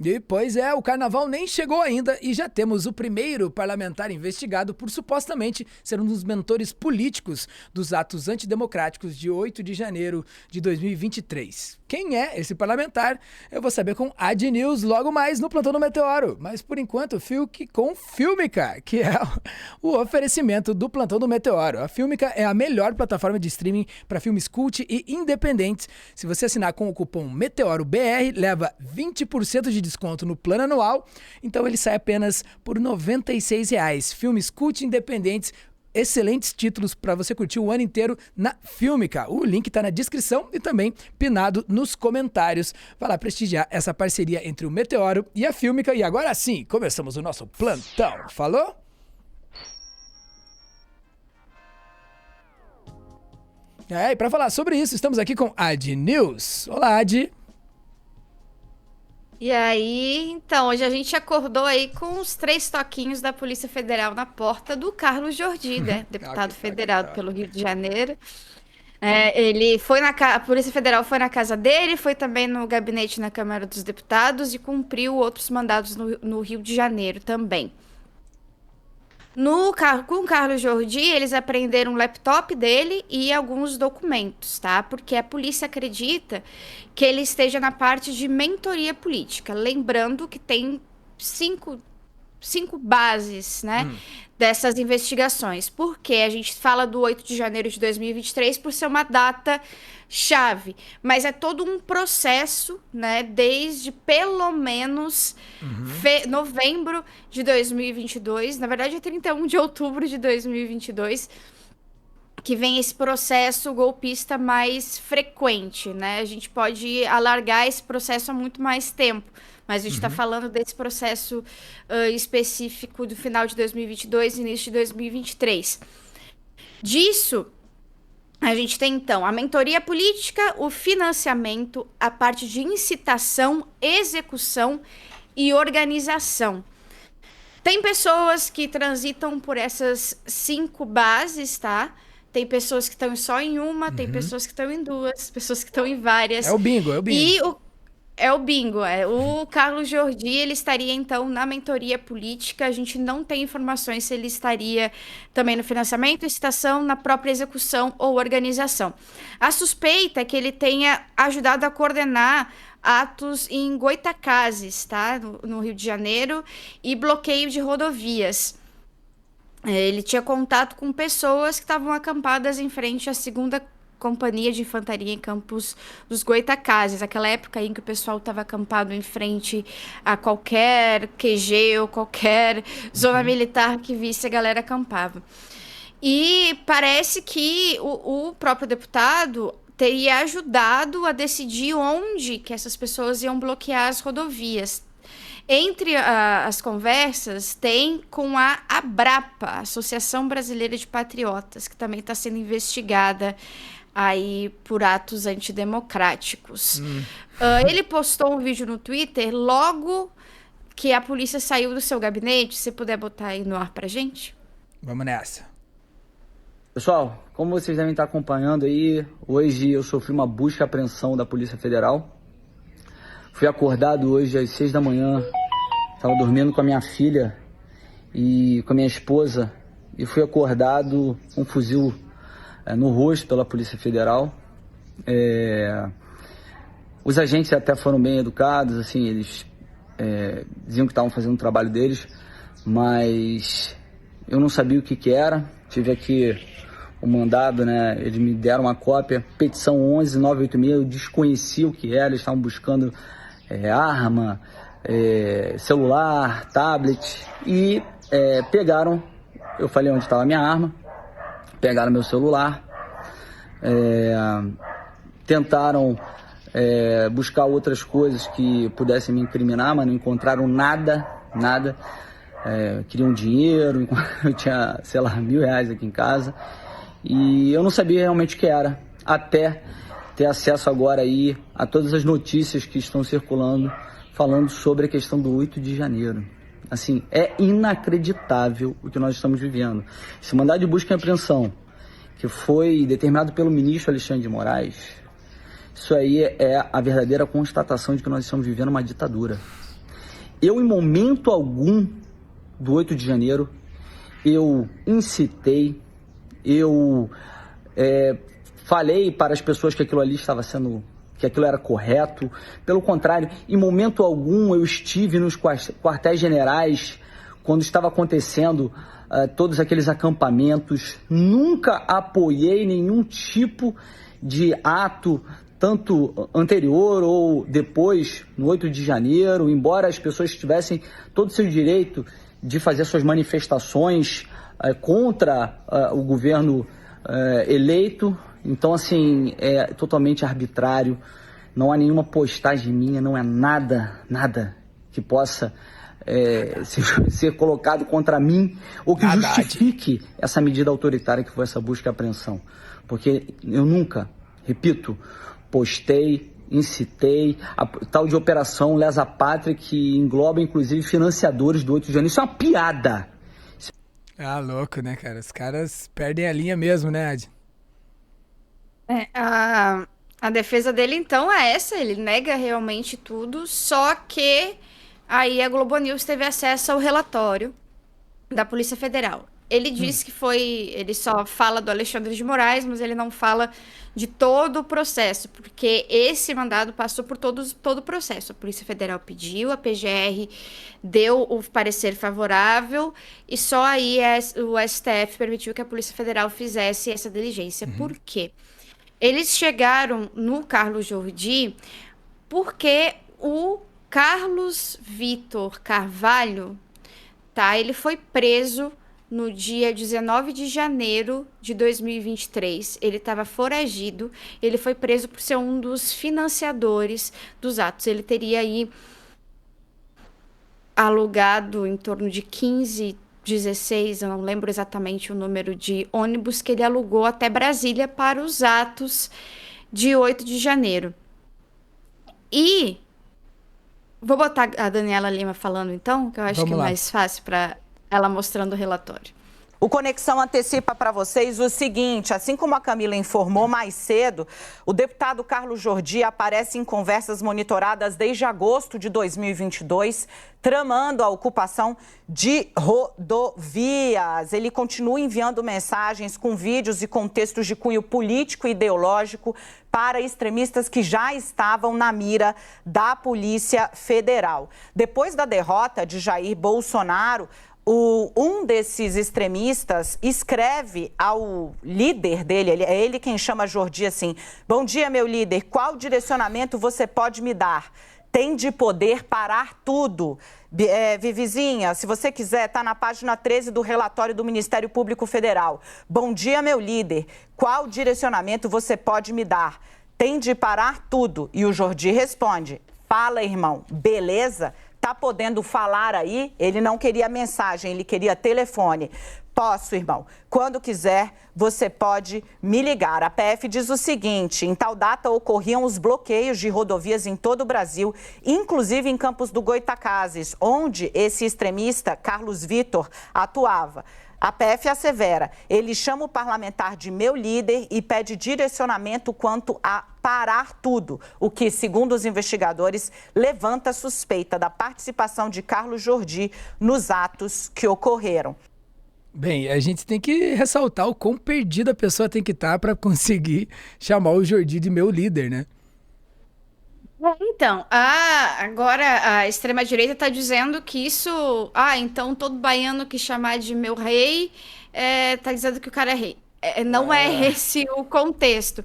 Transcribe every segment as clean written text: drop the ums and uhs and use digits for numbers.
E, pois é, o carnaval nem chegou ainda e já temos o primeiro parlamentar investigado por supostamente ser um dos mentores políticos dos atos antidemocráticos de 8 de janeiro de 2023. Quem é esse parlamentar? Eu vou saber com Ad News logo mais no Plantão do Meteoro. Mas por enquanto, fique com Filmica, que é o oferecimento do Plantão do Meteoro. A Filmica é a melhor plataforma de streaming para filmes cult e independentes. Se você assinar com o cupom METEOROBR, leva 20% de desconto no plano anual, então ele sai apenas por R$ 96. Filmes cult independentes, excelentes títulos para você curtir o ano inteiro na Filmica. O link está na descrição e também pinado nos comentários. Vai lá prestigiar essa parceria entre o Meteoro e a Filmica. E agora sim, começamos o nosso plantão. Falou? E para falar sobre isso, estamos aqui com Ad News. Olá, Ad. E aí, então, hoje a gente acordou aí com os 3 toquinhos da Polícia Federal na porta do Carlos Jordi, né? Deputado federal pelo Rio de Janeiro. Ele foi a Polícia Federal foi na casa dele, foi também no gabinete na Câmara dos Deputados e cumpriu outros mandados no Rio de Janeiro também. Com o Carlos Jordi, eles apreenderam o laptop dele e alguns documentos, tá? Porque a polícia acredita que ele esteja na parte de mentoria política. Lembrando que tem cinco bases, né, dessas investigações. Porque a gente fala do 8 de janeiro de 2023 por ser uma data chave, mas é todo um processo, né, desde pelo menos novembro de 2022, na verdade é 31 de outubro de 2022, que vem esse processo golpista mais frequente, né? A gente pode alargar esse processo há muito mais tempo, mas a gente está falando desse processo específico do final de 2022 e início de 2023. Disso, a gente tem, então, a mentoria política, o financiamento, a parte de incitação, execução e organização. Tem pessoas que transitam por essas 5 bases, tá? Tem pessoas que estão só em uma, tem pessoas que estão em 2, pessoas que estão em várias. É o bingo. E o bingo. O Carlos Jordi, ele estaria, então, na mentoria política. A gente não tem informações se ele estaria também no financiamento, incitação, na própria execução ou organização. A suspeita é que ele tenha ajudado a coordenar atos em Goytacazes, tá? No Rio de Janeiro, e bloqueio de rodovias. Ele tinha contato com pessoas que estavam acampadas em frente à 2ª Companhia de Infantaria em Campos dos Goytacazes, aquela época em que o pessoal estava acampado em frente a qualquer QG ou qualquer zona militar que visse, a galera acampava. E parece que o próprio deputado teria ajudado a decidir onde que essas pessoas iam bloquear as rodovias. Entre as conversas, tem com a ABRAPA, Associação Brasileira de Patriotas, que também está sendo investigada aí por atos antidemocráticos. Ele postou um vídeo no Twitter logo que a polícia saiu do seu gabinete. Se puder botar aí no ar pra gente. Vamos nessa. Pessoal, como vocês devem estar acompanhando aí, hoje eu sofri uma busca e apreensão da Polícia Federal. Fui acordado hoje às 6 da manhã, estava dormindo com a minha filha e com a minha esposa, e fui acordado com um fuzil no rosto pela Polícia Federal. Os agentes até foram bem educados, assim, eles diziam que estavam fazendo o trabalho deles, mas eu não sabia o que era. Tive aqui o mandado, né? Eles me deram uma cópia, petição 11986, eu desconhecia o que era, eles estavam buscando arma, celular, tablet, e pegaram, eu falei onde estava a minha arma, pegaram meu celular, tentaram buscar outras coisas que pudessem me incriminar, mas não encontraram nada. Queriam dinheiro, eu tinha, sei lá, R$1.000 aqui em casa, e eu não sabia realmente o que era, até ter acesso agora aí a todas as notícias que estão circulando, falando sobre a questão do 8 de janeiro. Assim, é inacreditável o que nós estamos vivendo. Esse mandado de busca e apreensão, que foi determinado pelo ministro Alexandre de Moraes, isso aí é a verdadeira constatação de que nós estamos vivendo uma ditadura. Eu, em momento algum do 8 de janeiro, eu incitei, eu falei para as pessoas que aquilo ali estava sendo, que aquilo era correto. Pelo contrário, em momento algum eu estive nos quartéis generais quando estava acontecendo todos aqueles acampamentos. Nunca apoiei nenhum tipo de ato, tanto anterior ou depois, no 8 de janeiro, embora as pessoas tivessem todo o seu direito de fazer suas manifestações contra o governo eleito. Então, assim, é totalmente arbitrário, não há nenhuma postagem minha, não é nada que possa ser colocado contra mim ou que justifique essa medida autoritária que foi essa busca e apreensão. Porque eu nunca, repito, postei, incitei a tal de operação Lesa Pátria, que engloba inclusive financiadores do 8 de janeiro. Isso é uma piada. Ah, louco, né, cara? Os caras perdem a linha mesmo, né, Adi? A defesa dele, então, é essa. Ele nega realmente tudo, só que aí a Globo News teve acesso ao relatório da Polícia Federal. Ele disse que ele só fala do Alexandre de Moraes, mas ele não fala de todo o processo, porque esse mandado passou por todo o processo. A Polícia Federal pediu, a PGR deu o parecer favorável e só aí o STF permitiu que a Polícia Federal fizesse essa diligência. Por quê? Eles chegaram no Carlos Jordi porque o Carlos Vitor Carvalho, ele foi preso no dia 19 de janeiro de 2023. Ele estava foragido, ele foi preso por ser um dos financiadores dos atos. Ele teria aí alugado em torno de 15, 16, eu não lembro exatamente o número de ônibus que ele alugou até Brasília para os atos de 8 de janeiro. E vou botar a Daniela Lima falando então, que eu acho que é mais fácil para ela mostrando o relatório. O Conexão antecipa para vocês o seguinte: assim como a Camila informou mais cedo, o deputado Carlos Jordi aparece em conversas monitoradas desde agosto de 2022, tramando a ocupação de rodovias. Ele continua enviando mensagens com vídeos e contextos de cunho político e ideológico para extremistas que já estavam na mira da Polícia Federal. Depois da derrota de Jair Bolsonaro, um desses extremistas escreve ao líder dele, é ele quem chama Jordi assim: bom dia, meu líder, qual direcionamento você pode me dar? Tem de poder parar tudo. Vivizinha, se você quiser, está na página 13 do relatório do Ministério Público Federal. Bom dia, meu líder, qual direcionamento você pode me dar? Tem de parar tudo. E o Jordi responde: fala, irmão, beleza? Tá podendo falar aí? Ele não queria mensagem, ele queria telefone. Posso, irmão. Quando quiser, você pode me ligar. A PF diz o seguinte: em tal data ocorriam os bloqueios de rodovias em todo o Brasil, inclusive em Campos do Goytacazes, onde esse extremista, Carlos Vitor, atuava. A PF assevera: ele chama o parlamentar de meu líder e pede direcionamento quanto a parar tudo, o que, segundo os investigadores, levanta suspeita da participação de Carlos Jordi nos atos que ocorreram. Bem, a gente tem que ressaltar o quão perdida a pessoa tem que estar para conseguir chamar o Jordi de meu líder, né? Então, agora a extrema-direita está dizendo que isso... então todo baiano que chamar de meu rei está dizendo que o cara é rei. Não é esse o contexto.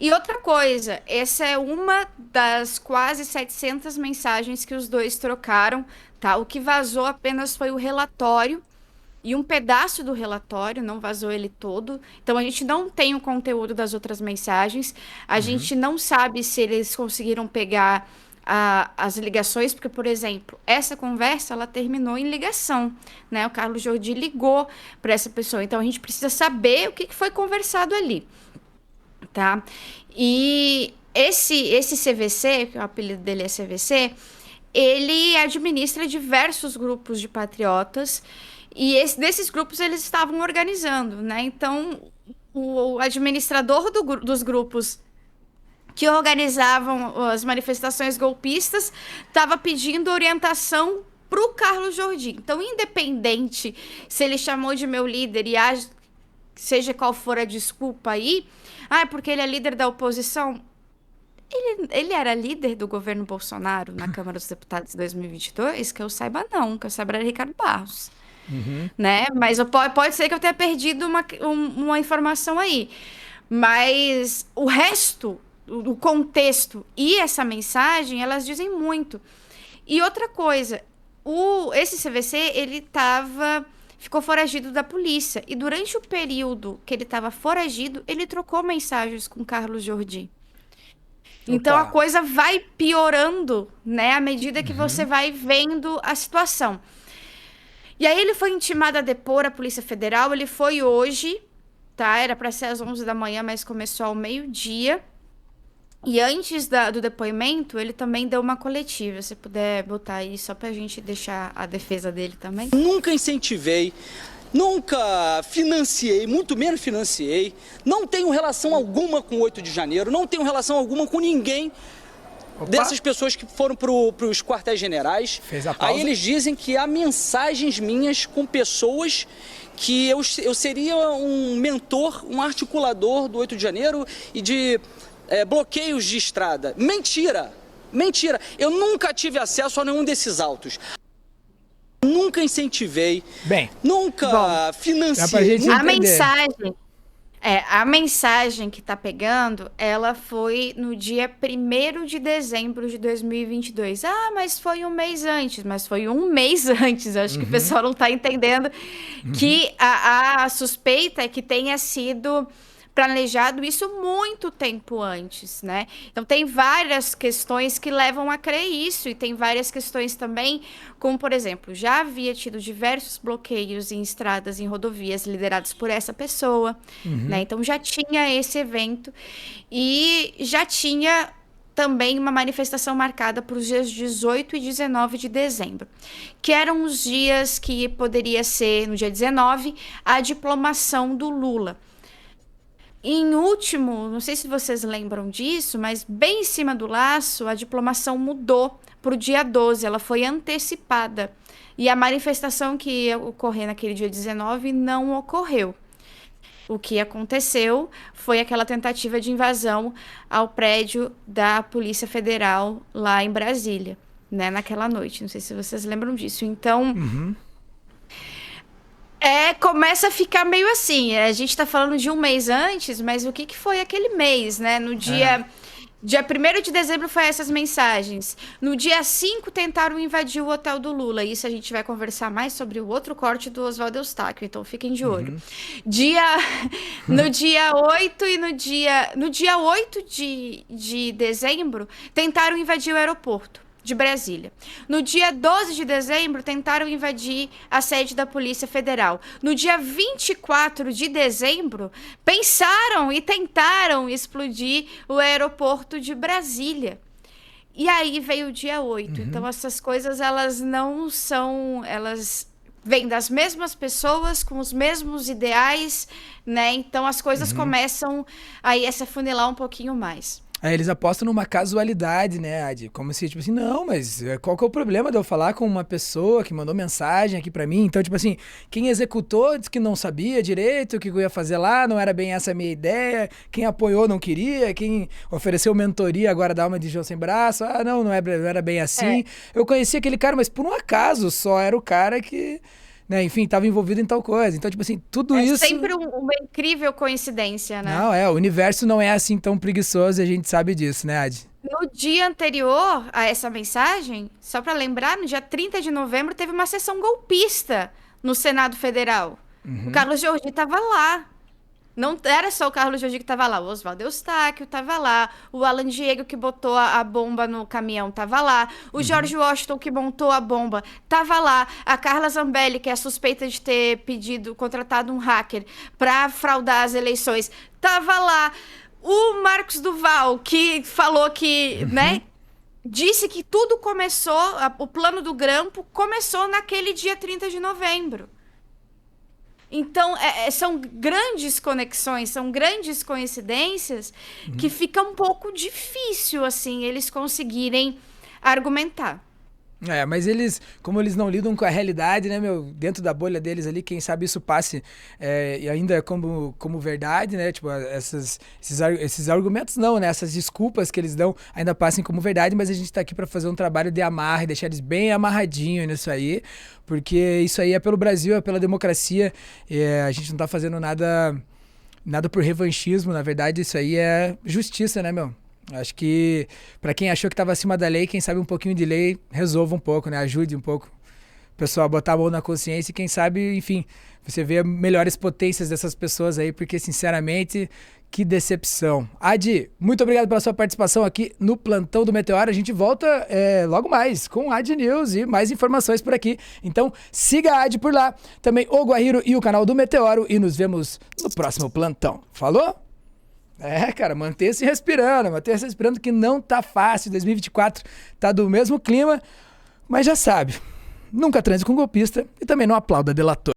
E outra coisa, essa é uma das quase 700 mensagens que os dois trocaram, tá? O que vazou apenas foi o relatório e um pedaço do relatório, não vazou ele todo. Então, a gente não tem o conteúdo das outras mensagens. A gente não sabe se eles conseguiram pegar as ligações, porque, por exemplo, essa conversa, ela terminou em ligação, né? O Carlos Jordi ligou para essa pessoa. Então, a gente precisa saber o que foi conversado ali, tá? E esse CVC, que o apelido dele é CVC, ele administra diversos grupos de patriotas. E desses grupos eles estavam organizando, né? Então, o administrador dos grupos que organizavam as manifestações golpistas, estava pedindo orientação para o Carlos Jordi. Então, independente se ele chamou de meu líder e seja qual for a desculpa aí, porque ele é líder da oposição, ele era líder do governo Bolsonaro na Câmara dos Deputados em 2022? Que eu saiba não, que eu saiba era Ricardo Barros. Né? Mas pode ser que eu tenha perdido uma informação aí. Mas o resto, o contexto e essa mensagem, elas dizem muito. E outra coisa, esse CVC, ele ficou foragido da polícia. E durante o período que ele estava foragido, ele trocou mensagens com Carlos Jordi. Então, a coisa vai piorando, né? À medida que você vai vendo a situação. E aí, ele foi intimado a depor a Polícia Federal. Ele foi hoje, tá? Era para ser às 11 da manhã, mas começou ao meio-dia. E antes do depoimento, ele também deu uma coletiva. Se puder botar aí, só pra gente deixar a defesa dele também. Nunca incentivei, nunca financiei, muito menos financiei. Não tenho relação alguma com o 8 de janeiro, não tenho relação alguma com ninguém dessas pessoas que foram para os quartéis generais. Fez a pausa. Aí eles dizem que há mensagens minhas com pessoas que eu seria um mentor, um articulador do 8 de janeiro e de bloqueios de estrada. Mentira! Mentira! Eu nunca tive acesso a nenhum desses autos. Nunca incentivei, nunca financiei. A mensagem que tá pegando, ela foi no dia 1º de dezembro de 2022. Mas foi um mês antes. Mas foi um mês antes. Acho que o pessoal não tá entendendo que a suspeita é que tenha sido planejado isso muito tempo antes, né? Então, tem várias questões que levam a crer isso, e tem várias questões também, como, por exemplo, já havia tido diversos bloqueios em estradas, em rodovias, liderados por essa pessoa, né? Então, já tinha esse evento, e já tinha também uma manifestação marcada para os dias 18 e 19 de dezembro, que eram os dias que poderia ser, no dia 19, a diplomação do Lula. Em último, não sei se vocês lembram disso, mas bem em cima do laço, a diplomação mudou para o dia 12, ela foi antecipada. E a manifestação que ia ocorrer naquele dia 19 não ocorreu. O que aconteceu foi aquela tentativa de invasão ao prédio da Polícia Federal lá em Brasília, né, naquela noite. Não sei se vocês lembram disso. Então... começa a ficar meio assim, a gente tá falando de um mês antes, mas o que foi aquele mês, né? No dia 1º de dezembro foi essas mensagens. No dia 5 tentaram invadir o hotel do Lula. Isso a gente vai conversar mais sobre o outro corte do Oswaldo Eustáquio, então fiquem de olho. No dia 8 e no dia 8 de dezembro, tentaram invadir o aeroporto de Brasília. No dia 12 de dezembro, tentaram invadir a sede da Polícia Federal. No dia 24 de dezembro, pensaram e tentaram explodir o aeroporto de Brasília. E aí veio o dia 8. Então, essas coisas, elas não são... Elas vêm das mesmas pessoas, com os mesmos ideais, né? Então, as coisas começam aí a se afunilar um pouquinho mais. Aí eles apostam numa casualidade, né, Adi? Como se, tipo assim, não, mas qual que é o problema de eu falar com uma pessoa que mandou mensagem aqui pra mim? Então, tipo assim, quem executou disse que não sabia direito o que eu ia fazer lá, não era bem essa a minha ideia, quem apoiou não queria, quem ofereceu mentoria agora dá uma de João sem braço, não era bem assim. Eu conheci aquele cara, mas por um acaso só era o cara que... Né, enfim, estava envolvido em tal coisa. Então, tipo assim, tudo isso... É sempre uma incrível coincidência, né? Não, o universo não é assim tão preguiçoso e a gente sabe disso, né, Adi? No dia anterior a essa mensagem, só para lembrar, no dia 30 de novembro, teve uma sessão golpista no Senado Federal. O Carlos Jordi estava lá. Não era só o Carlos Jordi que estava lá, o Oswaldo Eustáquio estava lá, o Alan Diego que botou a bomba no caminhão estava lá, o George Washington que montou a bomba estava lá, a Carla Zambelli, que é suspeita de ter contratado um hacker para fraudar as eleições, estava lá, o Marcos Duval, que falou que, né, disse que tudo começou, o plano do grampo começou naquele dia 30 de novembro. Então, são grandes conexões, são grandes coincidências que fica um pouco difícil, assim, eles conseguirem argumentar. Mas como eles não lidam com a realidade, né, meu, dentro da bolha deles ali, quem sabe isso passe e ainda como verdade, né, tipo, esses argumentos não, né, essas desculpas que eles dão ainda passem como verdade, mas a gente tá aqui para fazer um trabalho de amarra e deixar eles bem amarradinhos nisso aí, porque isso aí é pelo Brasil, é pela democracia, a gente não tá fazendo nada por revanchismo, na verdade isso aí é justiça, né, meu? Acho que para quem achou que estava acima da lei, quem sabe um pouquinho de lei, resolva um pouco, né? Ajude um pouco o pessoal a botar a mão na consciência e quem sabe, enfim, você vê melhores potências dessas pessoas aí, porque sinceramente, que decepção. Adi, muito obrigado pela sua participação aqui no Plantão do Meteoro. A gente volta logo mais com Adi News e mais informações por aqui. Então siga a Adi por lá, também o Guahiro e o canal do Meteoro e nos vemos no próximo Plantão. Falou? Cara, manter-se respirando que não tá fácil, 2024 tá do mesmo clima, mas já sabe, nunca transe com golpista e também não aplauda delator.